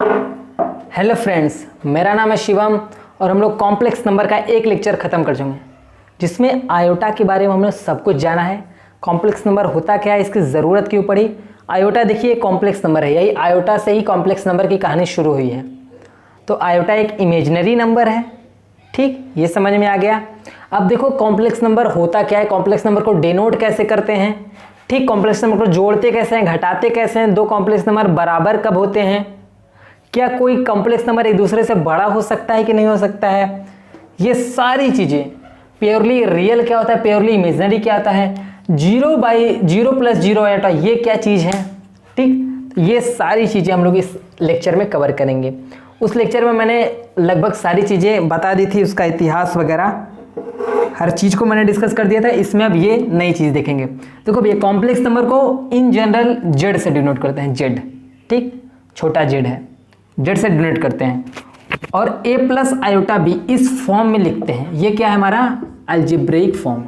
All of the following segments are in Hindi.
हेलो फ्रेंड्स, मेरा नाम है शिवम और हम लोग कॉम्प्लेक्स नंबर का एक लेक्चर ख़त्म कर चुके हैं जिसमें आयोटा के बारे में हमने सब कुछ जाना है। कॉम्प्लेक्स नंबर होता क्या है, इसकी ज़रूरत क्यों पड़ी। आयोटा देखिए कॉम्प्लेक्स नंबर है, यही आयोटा से ही कॉम्प्लेक्स नंबर की कहानी शुरू हुई है। तो आयोटा एक इमेजिनरी नंबर है, ठीक, ये समझ में आ गया। अब देखो कॉम्प्लेक्स नंबर होता क्या है, कॉम्प्लेक्स नंबर को डिनोट कैसे करते हैं, ठीक, कॉम्प्लेक्स नंबर को जोड़ते कैसे हैं, घटाते कैसे हैं, दो कॉम्प्लेक्स नंबर बराबर कब होते हैं, क्या कोई कॉम्प्लेक्स नंबर एक दूसरे से बड़ा हो सकता है कि नहीं हो सकता है, ये सारी चीज़ें। प्योरली रियल क्या होता है, प्योरली इमेजिनरी क्या होता है, 0 प्लस 0 आयोटा ये क्या चीज़ है, ठीक, ये सारी चीज़ें हम लोग इस लेक्चर में कवर करेंगे। उस लेक्चर में मैंने लगभग सारी चीज़ें बता दी थी, उसका इतिहास वगैरह हर चीज़ को मैंने डिस्कस कर दिया था। इसमें अब ये नई चीज़ देखेंगे। देखो भैया कॉम्प्लेक्स नंबर को इन जनरल जेड से डिनोट करते हैं, जेड, ठीक, छोटा जेड है, जेड से डिनोट करते हैं। और ए प्लस आयोटा बी इस फॉर्म में लिखते हैं। ये क्या है हमारा अलजेब्रिक फॉर्म,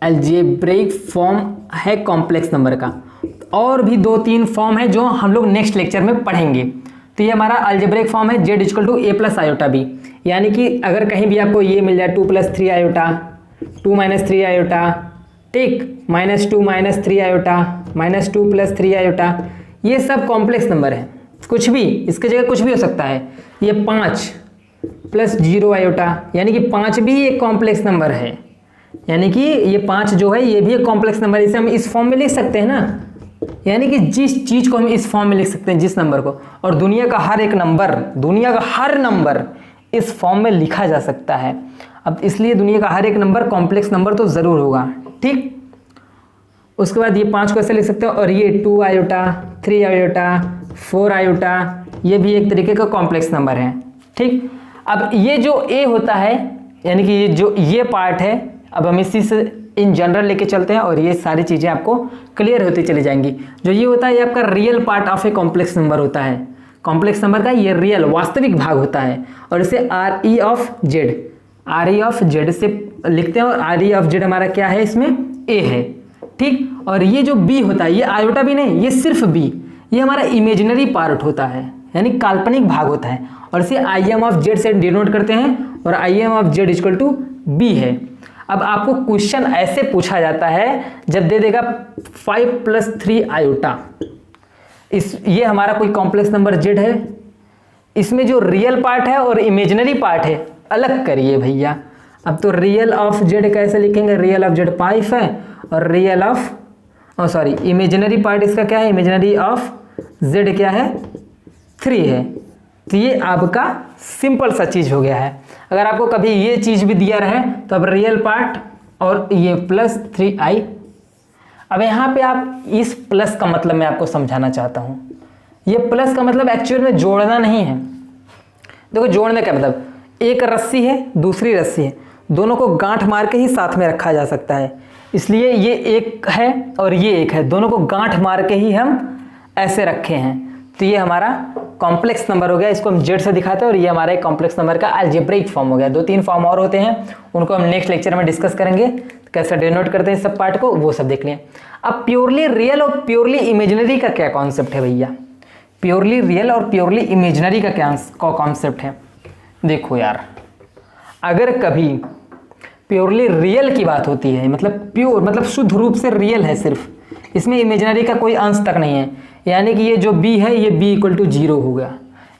अलजेब्रिक फॉर्म है कॉम्प्लेक्स नंबर का। और भी 2-3 फॉर्म है जो हम लोग नेक्स्ट लेक्चर में पढ़ेंगे। तो ये हमारा अलजेब्रिक फॉर्म है z equal to a plus iota b, यानी कि अगर कहीं भी आपको ये मिल जाए 2 + 3 आयोटा, 2 - 3 आयोटा, ठीक, -2 - 3 आयोटा, -2 + 3 आयोटा, ये सब कॉम्प्लेक्स नंबर है। कुछ भी इसके जगह कुछ भी हो सकता है। ये 5 + 0 आयोटा, यानी कि 5 भी एक कॉम्प्लेक्स नंबर है, यानी कि ये 5 जो है ये भी एक कॉम्प्लेक्स नंबर है। इसे हम इस फॉर्म में लिख सकते हैं ना, यानी कि जिस चीज़ को हम इस फॉर्म में लिख सकते हैं, जिस नंबर को, और दुनिया का हर एक नंबर, दुनिया का हर नंबर इस फॉर्म में लिखा जा सकता है। अब इसलिए दुनिया का हर एक नंबर कॉम्प्लेक्स नंबर तो ज़रूर होगा, ठीक। उसके बाद ये 5 को ऐसे लिख सकते हो, और ये 2 आयोटा, 3 आयोटा, 4 आयोटा, ये भी एक तरीके का कॉम्प्लेक्स नंबर है, ठीक। अब ये जो ए होता है, यानी कि ये जो ये पार्ट है, अब हम इसी से इन जनरल लेके चलते हैं और ये सारी चीज़ें आपको क्लियर होती चली जाएंगी। जो ये होता है ये आपका real part of a complex number होता है। कॉम्प्लेक्स नंबर का ये रियल वास्तविक भाग होता है, और इसे आर ई ऑफ जेड से लिखते हैं। और आर ई ऑफ जेड हमारा क्या है, इसमें ए है, ठीक। और ये जो बी होता है, ये आयोटा भी नहीं, ये सिर्फ बी, ये हमारा इमेजिनरी पार्ट होता है, यानी काल्पनिक भाग होता है, और इसे आई एम ऑफ जेड से डिनोट करते हैं, और I M of z equal to b है। अब आपको क्वेश्चन ऐसे पूछा जाता है जब दे देगा 5 + 3 आयोटा, ये हमारा कोई कॉम्प्लेक्स नंबर जेड है, इसमें जो रियल पार्ट है और इमेजिनरी पार्ट है अलग करिए भैया। अब तो रियल ऑफ जेड कैसे लिखेंगे, रियल ऑफ जेड 5 है, और रियल ऑफ इमेजिनरी पार्ट इसका क्या है, इमेजिनरी ऑफ जेड क्या है, 3 है। तो ये आपका सिंपल सा चीज़ हो गया है। अगर आपको कभी ये चीज़ भी दिया रहे तो अब रियल पार्ट और ये +3i। अब यहाँ पे आप इस प्लस का मतलब मैं आपको समझाना चाहता हूँ। ये प्लस का मतलब एक्चुअल में जोड़ना नहीं है। देखो जोड़ने का मतलब, एक रस्सी है दूसरी रस्सी है, दोनों को गांठ मार के ही साथ में रखा जा सकता है, इसलिए ये एक है और ये एक है, दोनों को गांठ मार के ही हम ऐसे रखे हैं। तो ये हमारा कॉम्प्लेक्स नंबर हो गया, इसको हम जेड से दिखाते हैं, और ये हमारा एक कॉम्प्लेक्स नंबर का अलजेब्रिक फॉर्म हो गया। 2-3 फॉर्म और होते हैं, उनको हम नेक्स्ट लेक्चर में डिस्कस करेंगे, कैसे डिनोट करते हैं सब पार्ट को, वो सब देख लें। अब प्योरली रियल और प्योरली इमेजिनरी का क्या कॉन्सेप्ट है भैया, प्योरली रियल और प्योरली इमेजिनरी का क्या कॉन्सेप्ट है। देखो यार, अगर कभी प्योरली रियल की बात होती है, मतलब प्योर मतलब शुद्ध रूप से रियल है सिर्फ, इसमें इमेजिनरी का कोई अंश तक नहीं है, यानी कि ये जो b है ये b = 0 हो गया,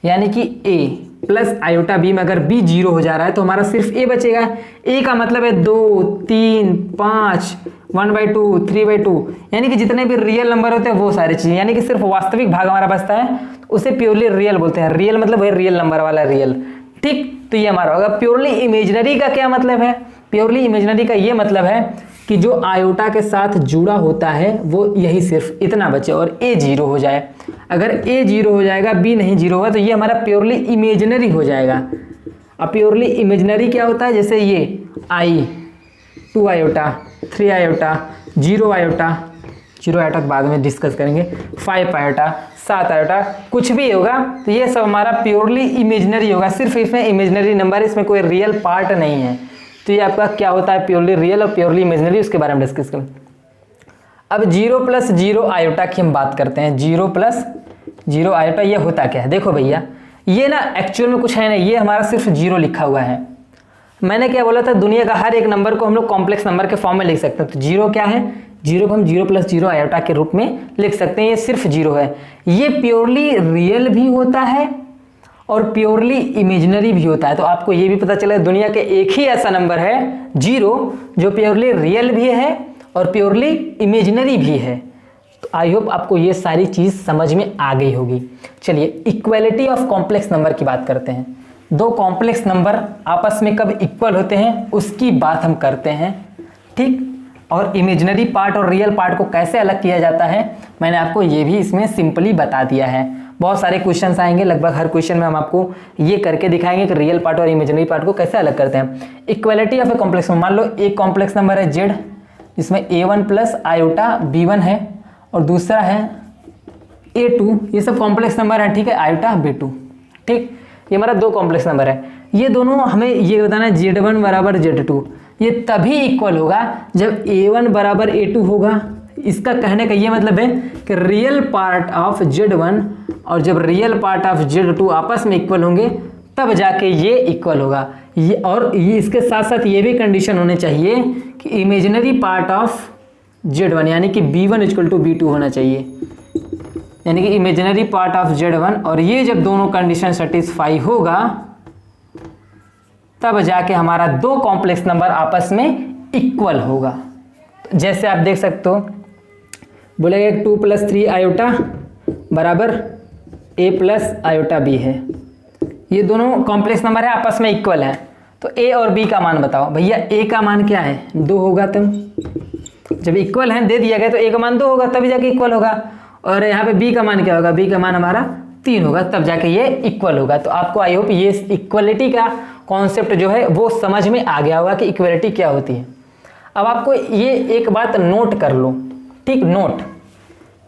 यानी कि a प्लस आयोटा b में अगर b 0 हो जा रहा है तो हमारा सिर्फ a बचेगा। a का मतलब है 2, 3, 5, 1/2, 3/2, यानी कि जितने भी रियल नंबर होते हैं वो सारी चीज़ें, यानी कि सिर्फ वास्तविक भाग हमारा बचता है, उसे प्योरली रियल बोलते हैं। रियल मतलब वही रियल नंबर वाला रियल, ठीक। तो ये हमारा होगा। प्योरली इमेजिनरी का क्या मतलब है, प्योरली इमेजिनरी का ये मतलब है कि जो आयोटा के साथ जुड़ा होता है वो यही सिर्फ इतना बचे और a 0 हो जाए। अगर a 0 हो जाएगा, b नहीं 0 होगा, तो ये हमारा प्योरली इमेजिनरी हो जाएगा। अब प्योरली इमेजिनरी क्या होता है, जैसे ये i 2 iota, 3 iota, 0 iota, 0 iota बाद में डिस्कस करेंगे, 5 आयोटा, 7 आयोटा, कुछ भी होगा, तो ये सब हमारा प्योरली इमेजिनरी होगा। सिर्फ इसमें इमेजिनरी नंबर, इसमें कोई रियल पार्ट नहीं है। तो ये आपका क्या होता है, प्योरली रियल और प्योरली इमेजिनरी, उसके बारे में डिस्कस करें। अब 0 + 0 आयोटा की हम बात करते हैं। 0 + जीरो आयोटा, ये होता क्या है? देखो भैया, ये ना एक्चुअल में कुछ है नहीं, ये हमारा सिर्फ जीरो लिखा हुआ है। मैंने क्या बोला था, दुनिया का हर एक नंबर को हम लोग कॉम्प्लेक्स नंबर के फॉर्म में लिख सकते हैं। तो जीरो क्या है? जीरो को हम जीरो प्लस जीरो आयोटा के रूप में लिख सकते हैं। ये सिर्फ जीरो है। ये प्योरली रियल भी होता है और प्योरली इमेजिनरी भी होता है। तो आपको ये भी पता चला दुनिया के एक ही ऐसा नंबर है जीरो जो प्योरली रियल भी है और प्योरली इमेजिनरी भी है। तो आई होप आपको ये सारी चीज़ समझ में आ गई होगी। चलिए इक्वलिटी ऑफ कॉम्प्लेक्स नंबर की बात करते हैं। दो कॉम्प्लेक्स नंबर आपस में कब इक्वल होते हैं उसकी बात हम करते हैं, ठीक। और इमेजिनरी पार्ट और रियल पार्ट को कैसे अलग किया जाता है मैंने आपको ये भी इसमें सिंपली बता दिया है। बहुत सारे क्वेश्चंस आएंगे, लगभग हर क्वेश्चन में हम आपको ये करके दिखाएंगे कि रियल पार्ट और इमेजिनरी पार्ट को कैसे अलग करते हैं। Equality of a complex number, मान लो एक कॉम्प्लेक्स नंबर है जेड, जिसमें a1 प्लस आयोटा b1 है और दूसरा है a2, ये सब कॉम्प्लेक्स नंबर है, ठीक है, आयोटा b2, ठीक। ये हमारा दो कॉम्प्लेक्स नंबर है। ये दोनों हमें ये बताना है z1 बराबर z2 ये तभी इक्वल होगा जब a1 बराबर a2 होगा। इसका कहने का ये मतलब है कि रियल पार्ट ऑफ z1 और जब रियल पार्ट ऑफ z2 आपस में इक्वल होंगे तब जाके ये इक्वल होगा। ये और ये इसके साथ साथ ये भी कंडीशन होने चाहिए कि इमेजिनरी पार्ट ऑफ z1 यानी कि b1 इक्वल टू b2 होना चाहिए, यानी कि इमेजिनरी पार्ट ऑफ z1 और ये जब दोनों कंडीशन सेटिस्फाई होगा तब जाके हमारा दो कॉम्प्लेक्स नंबर आपस में इक्वल होगा। जैसे आप देख सकते हो, बोलेगा 2 प्लस 3 आयोटा बराबर a प्लस आयोटा b है। ये दोनों कॉम्प्लेक्स नंबर है, आपस में इक्वल है। तो a और b का मान बताओ। भैया a का मान क्या है? 2 होगा। तुम जब इक्वल है दे दिया गया तो a का मान 2 होगा तभी जाके इक्वल होगा। और यहाँ पे b का मान क्या होगा? b का मान हमारा 3 होगा तब जाके ये इक्वल होगा। तो आपको आई होप ये इक्वलिटी का कॉन्सेप्ट जो है वो समझ में आ गया होगा कि इक्वलिटी क्या होती है। अब आपको ये एक बात नोट कर लो, ठीक, नोट।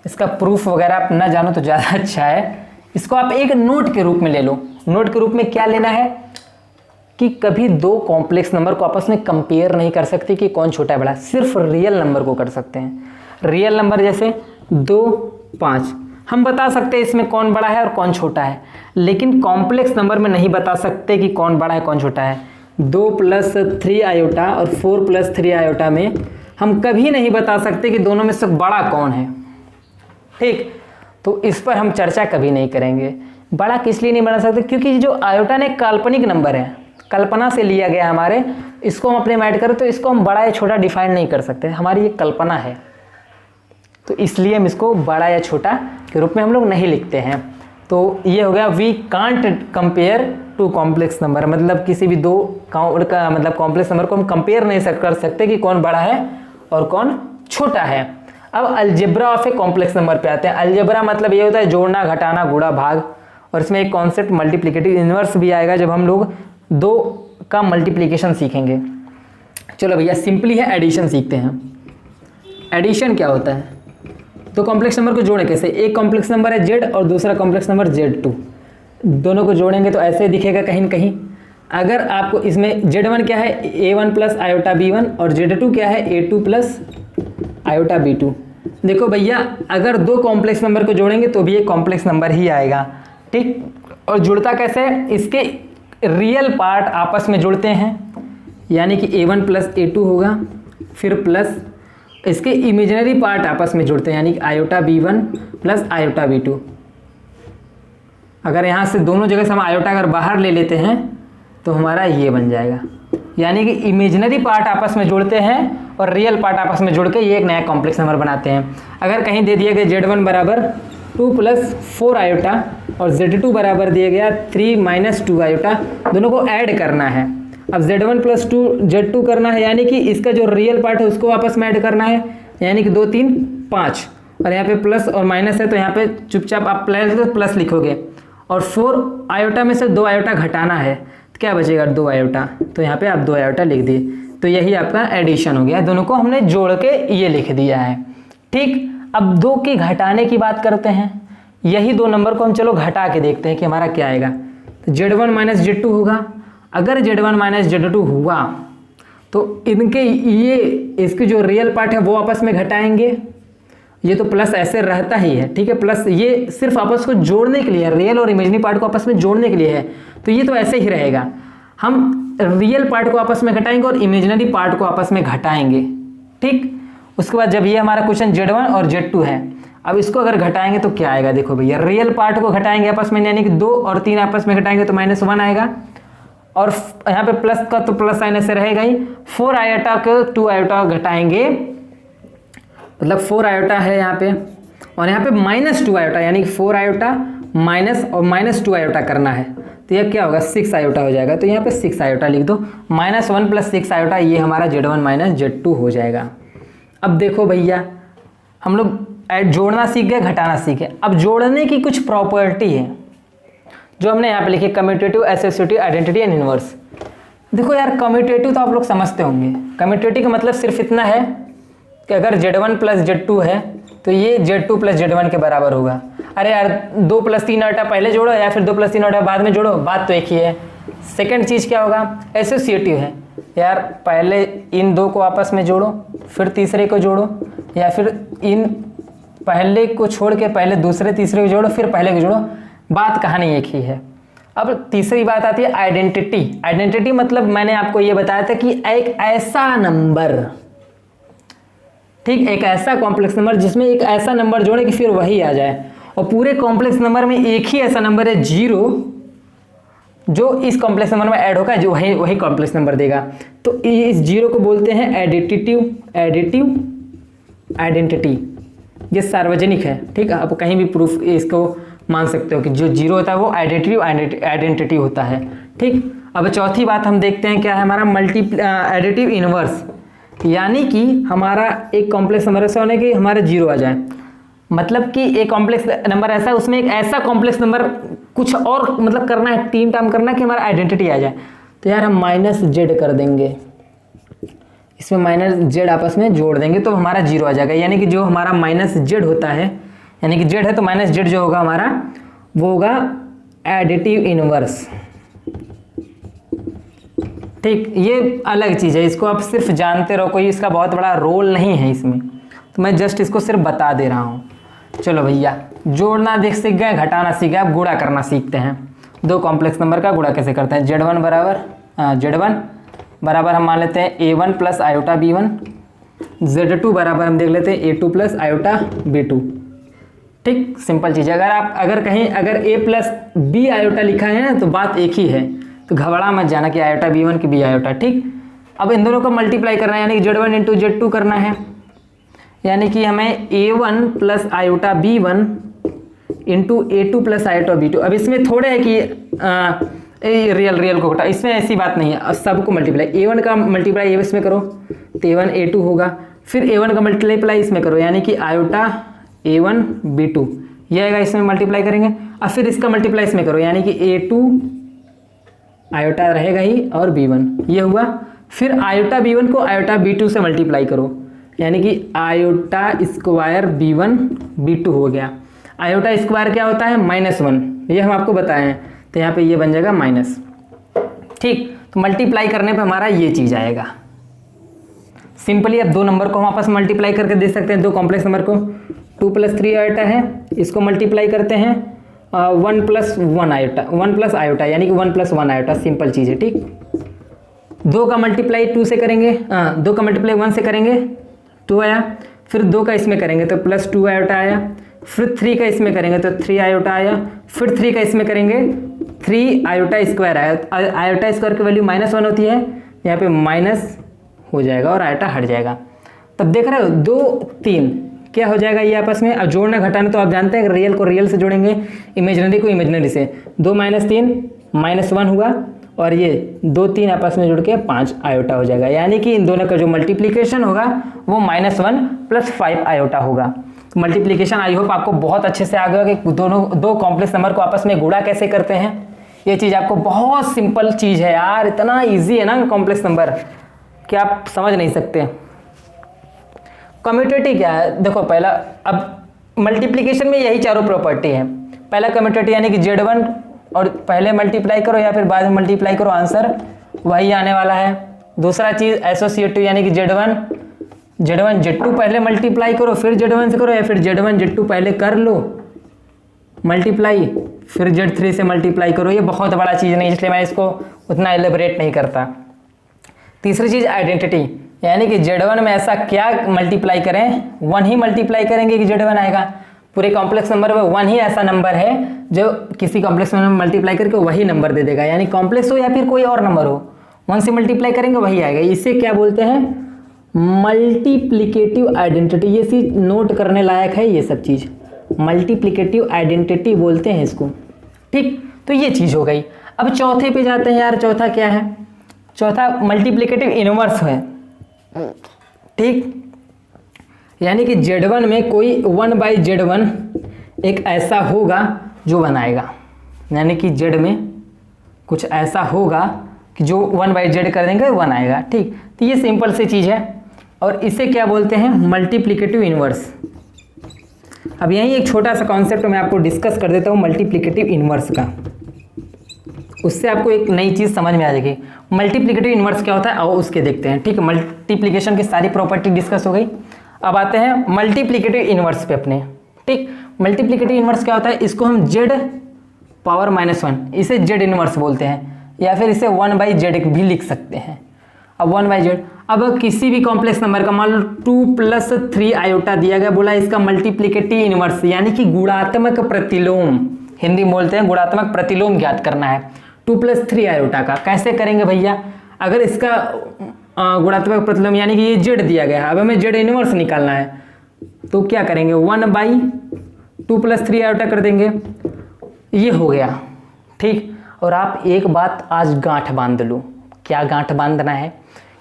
इसका प्रूफ वगैरह आप ना जानो तो ज़्यादा अच्छा है। इसको आप एक नोट के रूप में ले लो। नोट के रूप में क्या लेना है कि कभी दो कॉम्प्लेक्स नंबर को आपस में कंपेयर नहीं कर सकते कि कौन छोटा है बड़ा, सिर्फ रियल नंबर को कर सकते हैं। रियल नंबर जैसे 2, 5 हम बता सकते हैं इसमें कौन बड़ा है और कौन छोटा है, लेकिन कॉम्प्लेक्स नंबर में नहीं बता सकते कि कौन बड़ा है कौन छोटा है। 2 प्लस 3 आयोटा और 4 प्लस 3 आयोटा में हम कभी नहीं बता सकते कि दोनों में से बड़ा कौन है, ठीक। तो इस पर हम चर्चा कभी नहीं करेंगे। बड़ा किस लिए नहीं बना सकते? क्योंकि जो आयोटा ने काल्पनिक नंबर है, कल्पना से लिया गया हमारे, इसको हम अपने माइंड करें तो इसको हम बड़ा या छोटा डिफाइन नहीं कर सकते, हमारी ये कल्पना है। तो इसलिए हम इसको बड़ा या छोटा के रूप में हम लोग नहीं लिखते हैं। तो ये हो गया we can't compare to complex number, मतलब किसी भी दो का मतलब कॉम्प्लेक्स नंबर को हम कंपेयर नहीं कर सकते कि कौन बड़ा है और कौन छोटा है। अब algebra of a complex number पे आते हैं। अलजेब्रा मतलब ये होता है जोड़ना, घटाना, गुणा, भाग, और इसमें एक कॉन्सेप्ट मल्टीप्लिकेटिव इन्वर्स भी आएगा जब हम लोग दो का मल्टीप्लिकेशन सीखेंगे। चलो भैया सिंपली है एडिशन सीखते हैं। एडिशन क्या होता है? दो कॉम्प्लेक्स नंबर को जोड़े कैसे? एक कॉम्प्लेक्स नंबर है z और दूसरा कॉम्प्लेक्स नंबर z2, दोनों को जोड़ेंगे तो ऐसे दिखेगा कहीं न कहीं। अगर आपको इसमें z1 क्या है? a1 प्लस आयोटा b1 और z2 क्या है? a2 plus iota b2। देखो भैया अगर दो कॉम्प्लेक्स नंबर को जोड़ेंगे तो भी एक कॉम्प्लेक्स नंबर ही आएगा, ठीक। और जुड़ता कैसे? इसके रियल पार्ट आपस में जुड़ते हैं, यानी कि a1 प्लस a2 होगा, फिर प्लस इसके इमेजिनरी पार्ट आपस में जुड़ते हैं, यानी कि iota b1 plus iota b2। अगर यहाँ से दोनों जगह से हम आयोटा अगर बाहर ले लेते हैं तो हमारा ये बन जाएगा, यानी कि इमेजिनरी पार्ट आपस में जुड़ते हैं और रियल पार्ट आपस में जुड़ के ये एक नया कॉम्प्लेक्स नंबर बनाते हैं। अगर कहीं दे दिया गया z1 बराबर 2 प्लस 4 आयोटा और z2 बराबर दिया गया 3 माइनस 2 आयोटा, दोनों को ऐड करना है। अब z1 प्लस 2 z2 करना है, यानी कि इसका जो रियल पार्ट है उसको वापस में ऐड करना है, यानी कि 2 3 5, और यहाँ पे प्लस और माइनस है तो यहाँ पे चुपचाप आप प्लस लिखोगे, और 4 आयोटा में से 2 आयोटा घटाना है तो क्या बचेगा? 2 आयोटा, तो यहाँ पे आप 2 आयोटा लिख दिए। तो यही आपका एडिशन हो गया, दोनों को हमने जोड़ के ये लिख दिया है, ठीक। अब दो के घटाने की बात करते हैं। यही दो नंबर को हम चलो घटा के देखते हैं कि हमारा क्या आएगा। तो z1 माइनस z2 होगा। अगर z1 माइनस z2 हुआ तो इनके ये इसके जो रियल पार्ट है वो आपस में घटाएंगे ये तो प्लस ऐसे रहता ही है, ठीक है। प्लस ये सिर्फ आपस को जोड़ने के लिए है, रियल और इमेजिनरी पार्ट को आपस में जोड़ने के लिए है, तो ये तो ऐसे ही रहेगा। हम रियल पार्ट को आपस में घटाएंगे और इमेजिनरी पार्ट को आपस में घटाएंगे, ठीक। उसके बाद जब ये हमारा क्वेश्चन Z1 और Z2 है, अब इसको अगर घटाएंगे तो क्या आएगा, देखो भैया, रियल पार्ट को घटाएंगे आपस में, यानी कि 2 और 3 आपस में घटाएंगे तो -1 आएगा, और यहाँ पे प्लस का तो प्लस साइन ऐसे रहेगा ही। 4 आयोटा को 2 आयोटा घटाएंगे, मतलब 4 आयोटा है यहाँ पे, और यहाँ पे -2 आयोटा, यानी कि 4 आयोटा माइनस और -2 आयोटा करना है, तो यह क्या होगा, 6 आयोटा हो जाएगा। तो यहाँ पे 6 आयोटा लिख दो, -1 + 6 आयोटा, ये हमारा Z1 - Z2 हो जाएगा। अब देखो भैया, हम लोग जोड़ना सीख गए, घटाना सीख गए। अब जोड़ने की कुछ प्रॉपर्टी है जो हमने यहाँ पे लिखी, commutative, associative, identity and inverse. देखो यार, कम्यूटेटिव तो आप लोग समझते होंगे। कम्यूटेटिव का मतलब सिर्फ इतना है कि अगर Z1 + Z2 है तो ये Z2 + Z1 के बराबर होगा। अरे यार, 2 + 3 आयोटा पहले जोड़ो या फिर 2 + 3 आयोटा बाद में जोड़ो, बात तो एक ही है। सेकंड चीज़ क्या होगा, एसोसिएटिव है। यार पहले इन 2 को आपस में जोड़ो, फिर तीसरे को जोड़ो, या फिर इन पहले को छोड़ के पहले दूसरे तीसरे को जोड़ो, फिर पहले को जोड़ो, बात कहानी एक ही है। अब तीसरी बात आती है आइडेंटिटी। आइडेंटिटी मतलब मैंने आपको ये बताया था कि एक ऐसा नंबर, ठीक, एक ऐसा कॉम्प्लेक्स नंबर जिसमें एक ऐसा नंबर जोड़े कि फिर वही आ जाए, और पूरे कॉम्प्लेक्स नंबर में एक ही ऐसा नंबर है 0 जो इस कॉम्प्लेक्स नंबर में ऐड होगा, जो वही कॉम्प्लेक्स नंबर देगा। तो इस 0 को बोलते हैं एडिटिव आइडेंटिटी। ये सार्वजनिक है, ठीक है। आप कहीं भी प्रूफ इसको मान सकते हो कि जो 0 होता है वो आइडेंटिटी होता है, ठीक। अब चौथी बात हम देखते हैं क्या है, हमारा एडिटिव इनवर्स, यानी कि हमारा एक कॉम्प्लेक्स नंबर ऐसा होने कि हमारा 0 आ जाए, मतलब कि एक कॉम्प्लेक्स नंबर ऐसा, उसमें एक ऐसा कॉम्प्लेक्स नंबर कुछ और मतलब करना है, 3 टर्म करना है कि हमारा आइडेंटिटी आ जाए। तो यार हम -z कर देंगे, इसमें -z आपस में जोड़ देंगे तो हमारा 0 आ जाएगा, यानी कि जो हमारा -z होता है, यानी कि z है तो -z जो होगा हमारा वो होगा एडिटिव इनवर्स, ठीक। ये अलग चीज़ है, इसको आप सिर्फ जानते रहो, कोई इसका बहुत बड़ा रोल नहीं है इसमें, तो मैं जस्ट इसको सिर्फ बता दे रहा हूँ। चलो भैया, जोड़ना सीख गए, घटाना सीख गए, अब गुणा करना सीखते हैं। 2 कॉम्प्लेक्स नंबर का गुणा कैसे करते हैं, Z1 बराबर हम मान लेते हैं A1 + आयोटा B1, Z2 बराबर हम देख लेते हैं A2 + आयोटा B2, ठीक। सिंपल चीज़ है। अगर कहीं A + B आयोटा लिखा है ना तो बात एक ही है, तो घबरा मत जाना कि आयोटा B1 की B आयोटा, ठीक। अब इन दोनों को मल्टीप्लाई करना है, यानी कि Z1 × Z2 करना है, यानी कि हमें A1 + iota B1 × A2 + iota B2। अब इसमें थोड़े है कि रियल को घटा, इसमें ऐसी बात नहीं है, सबको मल्टीप्लाई, A1 का मल्टीप्लाई इसमें करो तो A1 A2 होगा, फिर A1 का मल्टीप्लाई इसमें करो, यानी कि आयोटा A1 B2, ये आएगा, इसमें मल्टीप्लाई करेंगे, और फिर इसका मल्टीप्लाई इसमें करो, यानी कि A2 आयोटा रहेगा ही और B1, ये हुआ। फिर आयोटा B1 को आयोटा B2 से मल्टीप्लाई करो, यानी कि आयोटा स्क्वायर B1 B2 हो गया। आयोटा स्क्वायर क्या होता है, -1, ये हम आपको बताए हैं, तो यहाँ पे ये बन जाएगा माइनस, ठीक। तो मल्टीप्लाई करने पे हमारा ये चीज़ आएगा। सिंपली अब 2 नंबर को हम आपस में मल्टीप्लाई करके दे सकते हैं, 2 कॉम्प्लेक्स नंबर को। 2 + 3 आयोटा है, इसको मल्टीप्लाई करते हैं 1 + 1 आयोटा, 1 + आयोटा, यानी कि 1 + 1 आयोटा, सिंपल चीज़ है, ठीक। 2 का मल्टीप्लाई 2 से करेंगे, 2 का मल्टीप्लाई 1 से करेंगे 2 आया, फिर 2 का इसमें करेंगे तो +2 आयोटा आया, फिर 3 का इसमें करेंगे तो 3 आयोटा आया, फिर 3 का इसमें करेंगे 3 आयोटा स्क्वायर आया। आयोटा स्क्वायर की वैल्यू -1 होती है, यहाँ पे माइनस हो जाएगा और आयोटा हट जाएगा। तब देख रहे हो 2 3 क्या हो जाएगा ये आपस में। अब जोड़ना घटाना तो आप जानते हैं, रियल को रियल से जोड़ेंगे, इमेजिनरी को इमेजिनरी से। 2 - 3 -1 हुआ, और ये 2 3 आपस में जुड़ के 5 आयोटा हो जाएगा, यानी कि इन दोनों का जो मल्टीप्लिकेशन होगा वो -1 + 5 आयोटा होगा। मल्टीप्लिकेशन आई होप आपको बहुत अच्छे से आ गया कि दो कॉम्प्लेक्स नंबर को आपस में गुणा कैसे करते हैं। ये चीज़ आपको बहुत सिंपल चीज़ है यार, इतना इजी है ना कॉम्प्लेक्स नंबर कि आप समझ नहीं सकते। कम्यूटेटिव क्या है, देखो पहला, अब मल्टीप्लिकेशन में यही चारों प्रॉपर्टी है। पहला कम्यूटेटिव यानी कि Z1 और पहले मल्टीप्लाई करो या फिर बाद में मल्टीप्लाई करो, आंसर वही आने वाला है। दूसरा चीज़ एसोसिएटिव यानी कि Z1 Z1 Z2 पहले मल्टीप्लाई करो फिर Z1 से करो, या फिर Z1 Z2 पहले कर लो मल्टीप्लाई फिर Z3 से मल्टीप्लाई करो। ये बहुत बड़ा चीज़ नहीं, इसलिए मैं इसको उतना एलिबरेट नहीं करता। तीसरी चीज़ आइडेंटिटी, यानी कि Z1 में ऐसा क्या मल्टीप्लाई करें, 1 ही मल्टीप्लाई करेंगे कि Z1 आएगा। पूरे कॉम्प्लेक्स नंबर में 1 ही ऐसा नंबर है जो किसी कॉम्प्लेक्स नंबर में मल्टीप्लाई करके वही नंबर दे देगा, यानी कॉम्प्लेक्स हो या फिर कोई और नंबर हो, 1 से मल्टीप्लाई करेंगे वही आएगा। इसे क्या बोलते हैं, मल्टीप्लिकेटिव आइडेंटिटी। ये चीज़ नोट करने लायक है, ये सब चीज़ मल्टीप्लिकेटिव आइडेंटिटी बोलते हैं इसको। ठीक, तो ये चीज़ हो गई। अब चौथे पे जाते हैं यार। चौथा क्या है, चौथा मल्टीप्लिकेटिव इनवर्स है। ठीक, यानी कि Z1 में कोई 1/Z1 एक ऐसा होगा जो बनाएगा, यानी कि Z में कुछ ऐसा होगा कि जो 1/Z कर देंगे 1 आएगा। ठीक, तो ये सिंपल सी चीज़ है और इसे क्या बोलते हैं, मल्टीप्लिकेटिव इनवर्स। अब यहीं एक छोटा सा कॉन्सेप्ट मैं आपको डिस्कस कर देता हूँ मल्टीप्लिकेटिव इनवर्स का, उससे आपको एक नई चीज़ समझ में आ जाएगी। मल्टीप्लिकेटिव इनवर्स क्या होता है आओ उसके देखते हैं। ठीक है, मल्टीप्लिकेशन की सारी प्रॉपर्टी डिस्कस हो गई। अब आते हैं मल्टीप्लिकेटिव इनवर्स पे अपने। ठीक, मल्टीप्लिकेटिव इनवर्स क्या होता है, इसको हम Z⁻⁻1 इसे Z इनवर्स बोलते हैं, या फिर इसे 1/Z भी लिख सकते हैं। अब 1/Z, अब किसी भी कॉम्प्लेक्स नंबर का मान लो 2 + 3 आयोटा दिया गया, बोला इसका मल्टीप्लिकेटिव इनवर्स यानी कि गुणात्मक प्रतिलोम, हिंदी में बोलते हैं गुणात्मक प्रतिलोम ज्ञात करना है 2 + 3 आयोटा का। कैसे करेंगे भैया, अगर इसका गुणात्मक प्रतिलोम यानी कि ये Z दिया गया है, अब हमें Z इनवर्स निकालना है, तो क्या करेंगे 1/2 + 3 आयोटा कर देंगे, ये हो गया। ठीक, और आप एक बात आज गांठ बांध लो। क्या गांठ बांधना है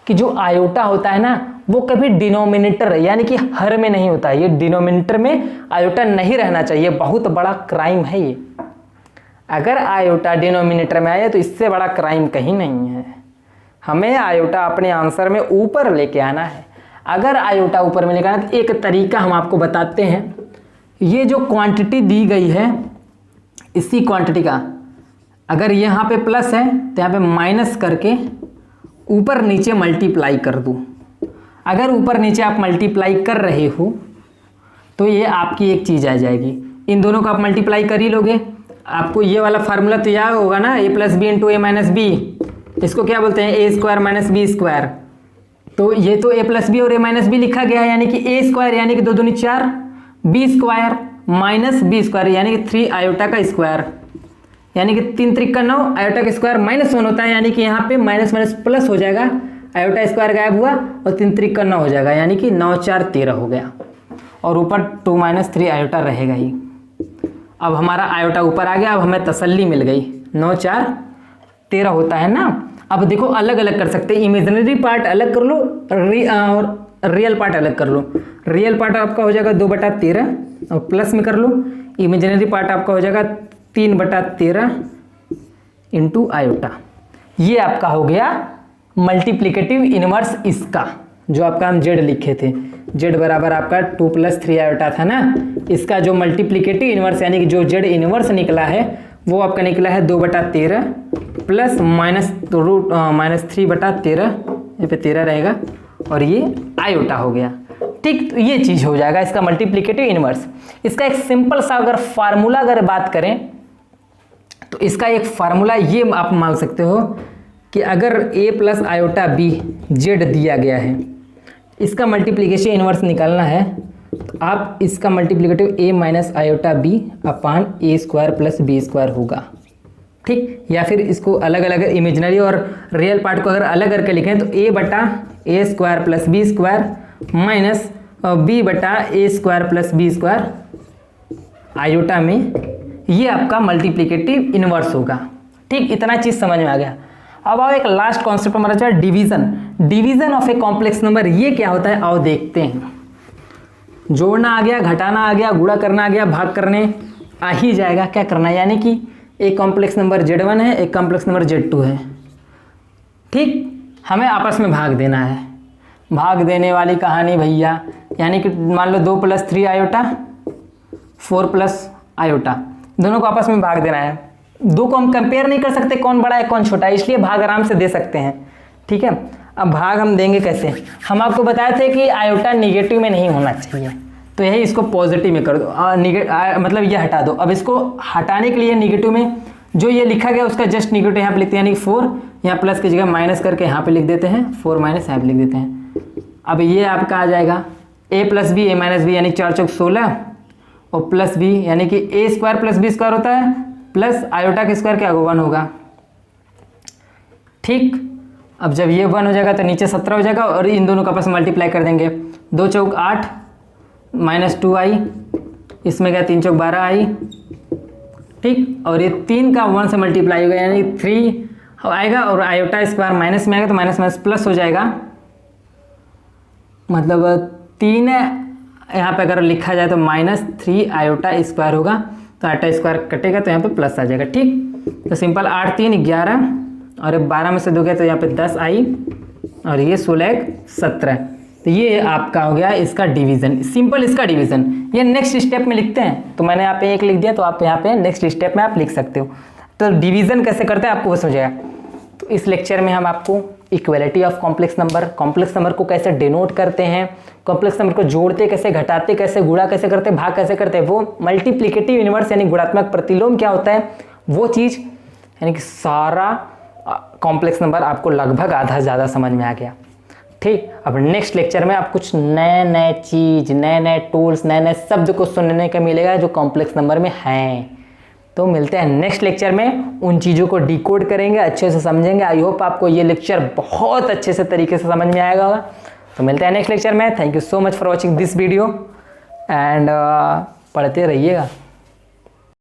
कि जो आयोटा होता है ना वो कभी डिनोमिनेटर यानी कि हर में नहीं होता है। ये डिनोमिनेटर में आयोटा नहीं रहना चाहिए, बहुत बड़ा क्राइम है ये। अगर आयोटा डिनोमिनेटर में आया तो इससे बड़ा क्राइम कहीं नहीं है। हमें आयोटा अपने आंसर में ऊपर लेके आना है। अगर आयोटा ऊपर में लेके आना तो एक तरीका हम आपको बताते हैं। ये जो क्वांटिटी दी गई है, इसी क्वांटिटी का अगर यहाँ पे प्लस है तो यहाँ पे माइनस करके ऊपर नीचे मल्टीप्लाई कर दूँ। अगर ऊपर नीचे आप मल्टीप्लाई कर रहे हो तो ये आपकी एक चीज़ आ जाएगी। इन दोनों को आप मल्टीप्लाई कर ही लोगे, आपको ये वाला फार्मूला तो याद होगा ना, a + b × a - b। इसको क्या बोलते हैं, a² - b²। तो ये तो a + b और a - b लिखा गया है, यानी कि a² यानी कि 2 दूनी 4, b² - b² यानी कि 3 आयोटा का स्क्वायर, यानी कि 3 × 9 आयोटा का स्क्वायर -1 होता है, यानी कि यहाँ पे माइनस माइनस प्लस हो जाएगा, आयोटा स्क्वायर गायब हुआ और 3 × 9 हो जाएगा, यानी कि 9 × 4 = 13 हो गया, और ऊपर 2 - 3 आयोटा रहेगा ही। अब हमारा आयोटा ऊपर आ गया, अब हमें तसल्ली मिल गई, 9 × 4 = 13 होता है ना। अब देखो अलग अलग कर सकते हैं, इमेजिनरी पार्ट अलग कर लो और रियल पार्ट अलग कर लो। रियल पार्ट आपका हो जाएगा 2/13 और प्लस में कर लो, इमेजिनरी पार्ट आपका हो जाएगा 3/13 × आयोटा। ये आपका हो गया मल्टीप्लिकेटिव इनवर्स इसका, जो आपका हम Z लिखे थे, Z बराबर आपका 2 + 3 आयोटा था ना। इसका जो मल्टीप्लिकेटिव इनवर्स यानी कि जो Z इनवर्स निकला है वो आपका निकला है 2/13 प्लस -3/13, यहाँ पे 13 रहेगा और ये आयोटा हो गया। ठीक, तो ये चीज़ हो जाएगा इसका मल्टीप्लिकेटिव इनवर्स। इसका एक सिंपल सा अगर फार्मूला अगर बात करें तो इसका एक फार्मूला ये आप मान सकते हो कि अगर a + आयोटा b Z दिया गया है, इसका मल्टीप्लिकेशन इनवर्स निकालना है तो आप इसका multiplicative a - iota b / a² + b² होगा। ठीक, या फिर इसको अलग अलग इमेजिनरी और रियल पार्ट को अगर अलग करके लिखें तो a/a² + b² -b/a² + b² iota में, ये आपका मल्टीप्लिकेटिव इनवर्स होगा। ठीक, इतना चीज़ समझ में आ गया। अब आओ एक लास्ट कॉन्सेप्ट हमारा जो है division. Division of a complex number, ये क्या होता है आओ देखते हैं। जोड़ना आ गया, घटाना आ गया, गुणा करना आ गया, भाग करने आ ही जाएगा। क्या करना है, यानी कि एक कॉम्प्लेक्स नंबर Z1 है, एक कॉम्प्लेक्स नंबर Z2 है। ठीक, हमें आपस में भाग देना है। भाग देने वाली कहानी भैया, यानी कि मान लो 2 + 3 आयोटा 4 + आयोटा, दोनों को आपस में भाग देना है। दो को हम कंपेयर नहीं कर सकते कौन बड़ा है कौन छोटा है, इसलिए भाग आराम से दे सकते हैं। ठीक है, अब भाग हम देंगे कैसे, हम आपको बताए थे कि आयोटा निगेटिव में नहीं होना चाहिए, तो यही इसको पॉजिटिव में कर दो, मतलब ये हटा दो। अब इसको हटाने के लिए निगेटिव में जो ये लिखा गया उसका जस्ट निगेटिव यहाँ पे लिखते हैं, यानी 4 यहाँ प्लस की जगह माइनस करके यहाँ पे लिख देते हैं, 4 माइनस यहाँ पे लिख देते हैं। अब ये आपका आ जाएगा a plus b, a minus b, यानी 4 चौक 16, और प्लस बी यानी कि a square plus b square होता है, प्लस आयोटा का स्क्वायर क्या होगा 1 होगा। ठीक, अब जब ये 1 हो जाएगा तो नीचे 17 हो जाएगा, और इन दोनों का आपस में मल्टीप्लाई कर देंगे, 2 चौक 8 माइनस 2 आई, इसमें क्या 3 चौक 12 आई। ठीक, और ये 3 का 1 से मल्टीप्लाई होगा यानी 3 आएगा, और आयोटा स्क्वायर माइनस में आएगा तो माइनस माइनस प्लस हो जाएगा, मतलब 3 यहाँ पे अगर लिखा जाए तो -3 आयोटा स्क्वायर होगा, तो आयोटा स्क्वायर कटेगा तो यहाँ पे प्लस आ जाएगा। ठीक, तो सिंपल 8 3 11, और 12 में से 2 गया तो यहाँ पे 10 आई, और ये 16 17, तो ये आपका हो गया इसका डिवीज़न, सिंपल इसका डिवीज़न। ये नेक्स्ट स्टेप में लिखते हैं, तो मैंने यहाँ पे 1 लिख दिया, तो आप यहाँ पे नेक्स्ट स्टेप में आप लिख सकते हो। तो डिवीज़न कैसे करते हैं आपको वो समझेगा। तो इस लेक्चर में हम आपको इक्वलिटी ऑफ कॉम्प्लेक्स नंबर को कैसे डिनोट करते हैं, कॉम्प्लेक्स नंबर को जोड़ते कैसे, घटाते कैसे, गुणा कैसे करते, भाग कैसे करते हैं, वो मल्टीप्लिकेटिव इनवर्स यानी गुणात्मक प्रतिलोम क्या होता है वो चीज़, यानी कि सारा कॉम्प्लेक्स नंबर आपको लगभग आधा ज़्यादा समझ में आ गया। ठीक, अब नेक्स्ट लेक्चर में आप कुछ नए चीज़, नए टूल्स, नए शब्द को सुनने का मिलेगा जो कॉम्प्लेक्स नंबर में हैं। तो मिलते हैं नेक्स्ट लेक्चर में, उन चीज़ों को डिकोड करेंगे, अच्छे से समझेंगे। आई होप आपको ये लेक्चर बहुत अच्छे से तरीके से समझ में आएगा। तो मिलते हैं नेक्स्ट लेक्चर में। Thank you so much for watching this video, and पढ़ते रहिएगा।